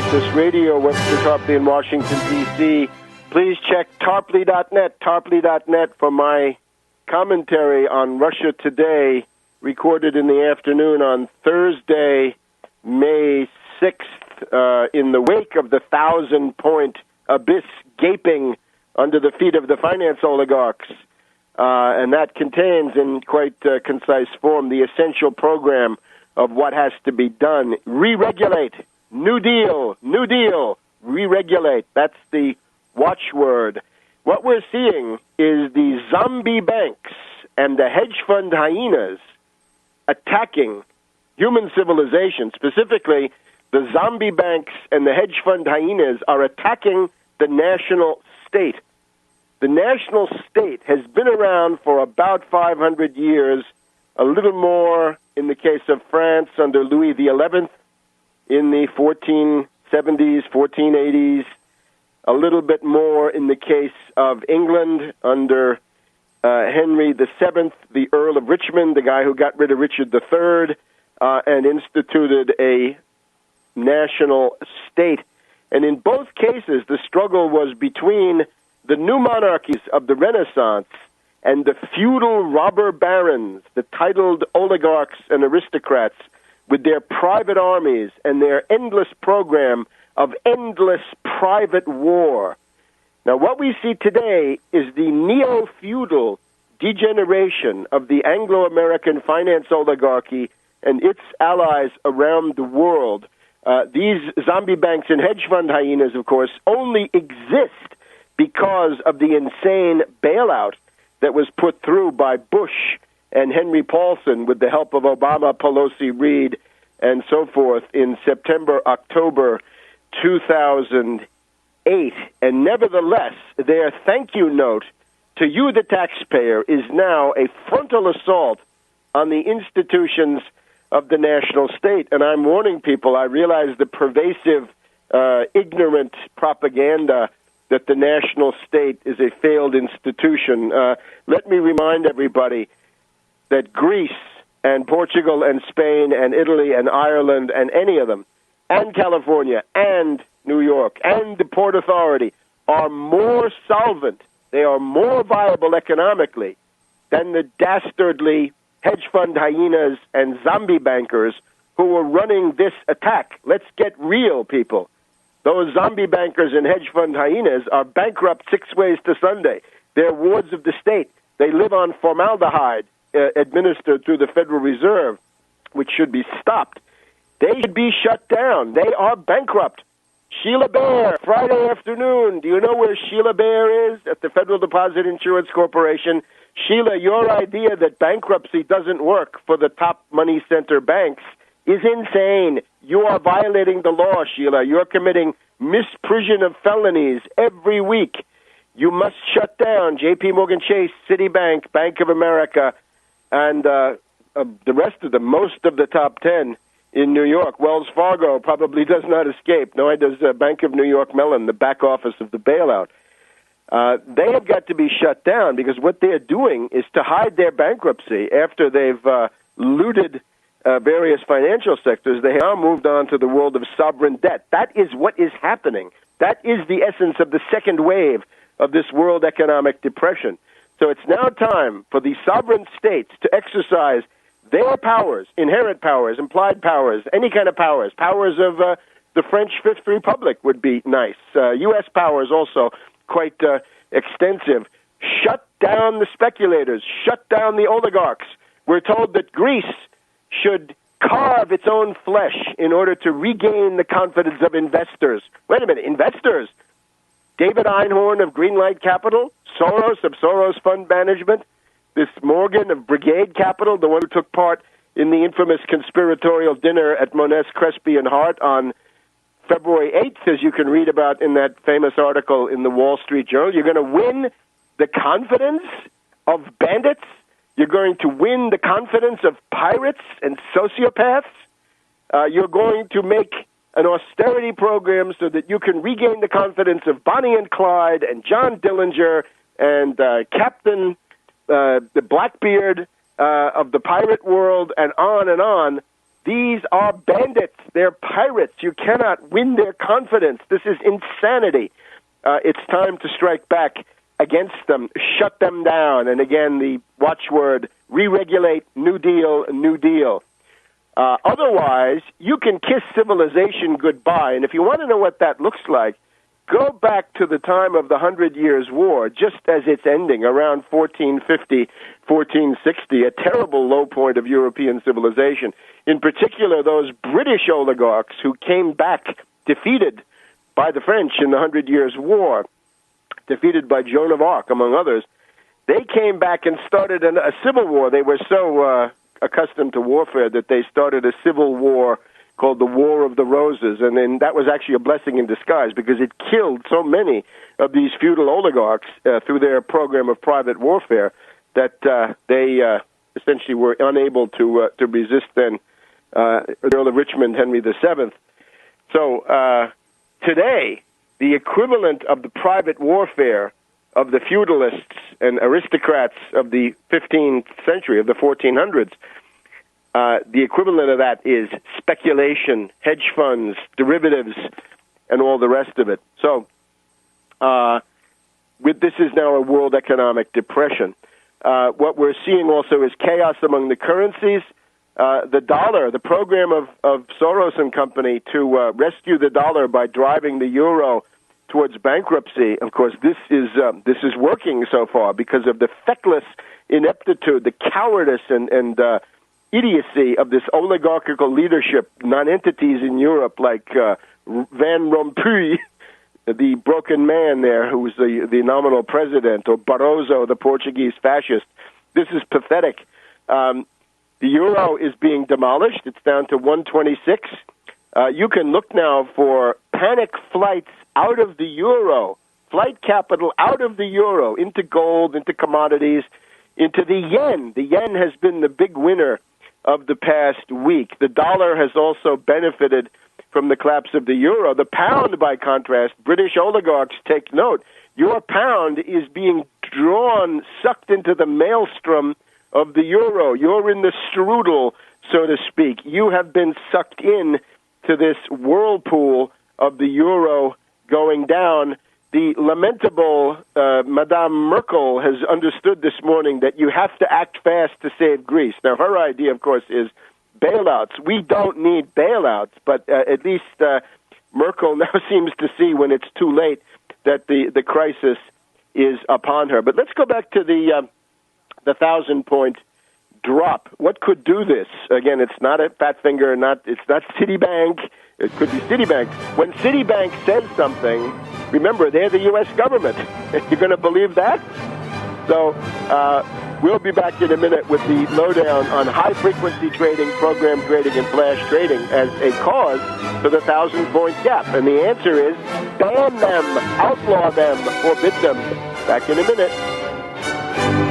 Access Radio, Webster Tarpley in Washington, D.C. Please check tarpley.net for my commentary on Russia Today, recorded in the afternoon on Thursday, May 6th, in the wake of the 1,000-point abyss gaping under the feet of the finance oligarchs. And that contains, in quite concise form, the essential program of what has to be done. Re-regulate. New Deal, re-regulate. That's the watchword. What we're seeing is the zombie banks and the hedge fund hyenas attacking human civilization. Specifically, the zombie banks and the hedge fund hyenas are attacking the national state. The national state has been around for about 500 years, a little more in the case of France under Louis XI, in the 1470s, 1480s, a little bit more in the case of England under Henry VII, the Earl of Richmond, the guy who got rid of Richard III, and instituted a national state. And in both cases, the struggle was between the new monarchies of the Renaissance and the feudal robber barons, the titled oligarchs and aristocrats, with their private armies and their endless program of endless private war. Now, what we see today is the neo-feudal degeneration of the Anglo-American finance oligarchy and its allies around the world. These zombie banks and hedge fund hyenas, of course, only exist because of the insane bailout that was put through by Bush and Henry Paulson with the help of Obama, Pelosi, Reid, and so forth in September, October 2008. And nevertheless, their thank you note to you, the taxpayer, is now a frontal assault on the institutions of the national state. And I'm warning people, I realize the pervasive, ignorant propaganda that the national state is a failed institution. Let me remind everybody that Greece and Portugal and Spain and Italy and Ireland and any of them, and California and New York and the Port Authority are more solvent, they are more viable economically than the dastardly hedge fund hyenas and zombie bankers who are running this attack. Let's get real, people. Those zombie bankers and hedge fund hyenas are bankrupt 6 ways to Sunday. They're wards of the state. They live on formaldehyde administered through the Federal Reserve, which should be stopped. They should be shut down. They are bankrupt. Sheila Bair, Friday afternoon. Do you know where Sheila Bair is? At the Federal Deposit Insurance Corporation. Sheila, your idea that bankruptcy doesn't work for the top money center banks is insane. You are violating the law, Sheila. You're committing misprision of felonies every week. You must shut down J.P. Morgan Chase, Citibank, Bank of America, and the rest of them, most of the top 10 in New York. Wells Fargo probably does not escape. No, does Bank of New York Mellon, the back office of the bailout. They have got to be shut down because what they're doing is to hide their bankruptcy after they've looted various financial sectors. They have now moved on to the world of sovereign debt. That is what is happening. That is the essence of the second wave of this world economic depression. So it's now time for the sovereign states to exercise their powers, inherent powers, implied powers, any kind of powers. Powers of the French Fifth Republic would be nice. U.S. powers also quite extensive. Shut down the speculators. Shut down the oligarchs. We're told that Greece should carve its own flesh in order to regain the confidence of investors. Wait a minute, investors? David Einhorn of Greenlight Capital, Soros of Soros Fund Management, this Morgan of Brigade Capital, the one who took part in the infamous conspiratorial dinner at Moness, Crespi, and Hart on February 8th, as you can read about in that famous article in the Wall Street Journal. You're going to win the confidence of bandits? You're going to win the confidence of pirates and sociopaths? You're going to make an austerity program so that you can regain the confidence of Bonnie and Clyde and John Dillinger and Captain the Blackbeard of the pirate world and on and on. These are bandits. They're pirates. You cannot win their confidence. This is insanity. It's time to strike back against them, shut them down. And again, the watchword, re-regulate, New Deal, New Deal. Otherwise, you can kiss civilization goodbye. And if you want to know what that looks like, go back to the time of the 100 Years' War, just as it's ending, around 1450, 1460, a terrible low point of European civilization. In particular, those British oligarchs who came back defeated by the French in the 100 Years' War, defeated by Joan of Arc, among others. They came back and started a civil war. They were so accustomed to warfare that they started a civil war called the War of the Roses, and then that was actually a blessing in disguise because it killed so many of these feudal oligarchs through their program of private warfare that they essentially were unable to resist then the Earl of Richmond, Henry VII. So today, the equivalent of the private warfare of the feudalists and aristocrats of the 15th century, of the 1400s, the equivalent of that is speculation, hedge funds, derivatives, and all the rest of it. So this is now a world economic depression. What we're seeing also is chaos among the currencies. The dollar, the program of Soros and company to rescue the dollar by driving the euro towards bankruptcy. Of course, this is working so far because of the feckless ineptitude, the cowardice, and idiocy of this oligarchical leadership, non-entities in Europe like Van Rompuy, the broken man there, who was the nominal president, or Barroso, the Portuguese fascist. This is pathetic. The euro is being demolished. It's down to 126. You can look now for panic flights out of the euro, flight capital out of the euro, into gold, into commodities, into the yen. The yen has been the big winner of the past week. The dollar has also benefited from the collapse of the euro. The pound, by contrast, British oligarchs take note. Your pound is being drawn, sucked into the maelstrom of the euro. You're in the strudel, so to speak. You have been sucked in to this whirlpool of the euro going down. The lamentable Madame Merkel has understood this morning that you have to act fast to save Greece. Now, her idea, of course, is bailouts. We don't need bailouts, but at least Merkel now seems to see when it's too late that the crisis is upon her. But let's go back to the 1,000-point drop. What could do this? Again, it's not a fat finger, it's not Citibank. It could be Citibank. When Citibank says something, remember, they're the U.S. government. You're going to believe that? So we'll be back in a minute with the lowdown on high-frequency trading, program trading, and flash trading as a cause for the 1,000-point gap. And the answer is ban them, outlaw them, forbid them. Back in a minute.